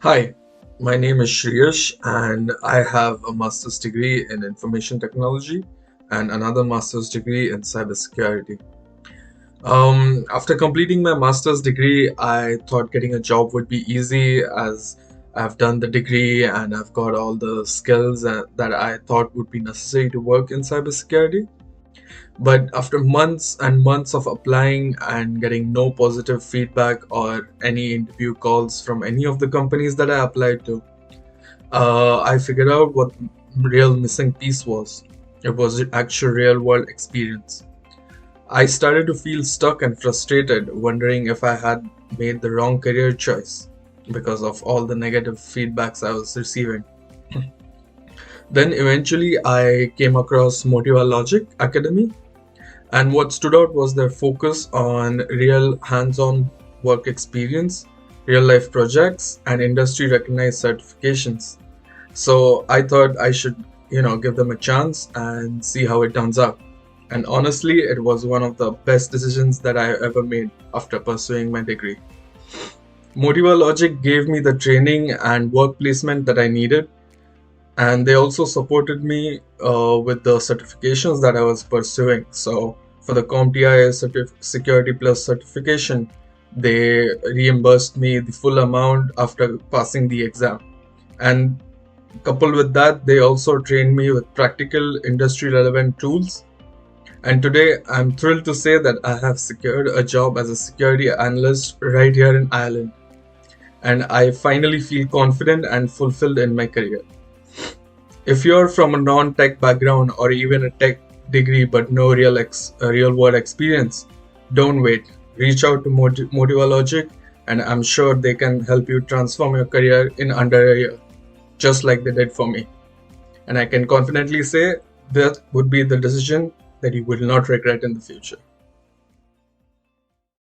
Hi, my name is Shreeyash and I have a master's degree in information technology and another master's degree in cybersecurity. After completing my master's degree, I thought getting a job would be easy as I've done the degree and I've got all the skills that I thought would be necessary to work in cybersecurity. But after months and months of applying and getting no positive feedback or any interview calls from any of the companies that I applied to, I figured out what real missing piece was. It was the actual real world experience. I started to feel stuck and frustrated, wondering if I had made the wrong career choice because of all the negative feedbacks I was receiving. Then eventually I came across MotivaLogic Academy, and what stood out was their focus on real hands on work experience, real life projects, and industry recognized certifications. So I thought I should, give them a chance and see how it turns out. And honestly, it was one of the best decisions that I ever made after pursuing my degree. Motiva Logic gave me the training and work placement that I needed, and they also supported me with the certifications that I was pursuing. So for the CompTIA Security Plus certification, they reimbursed me the full amount after passing the exam. And coupled with that, they also trained me with practical industry relevant tools. And today, I'm thrilled to say that I have secured a job as a security analyst right here in Ireland. And I finally feel confident and fulfilled in my career. If you're from a non-tech background or even a tech degree but no real world experience, don't wait. Reach out to MotivaLogic, and I'm sure they can help you transform your career in under a year, just like they did for me. And I can confidently say that would be the decision that you will not regret in the future.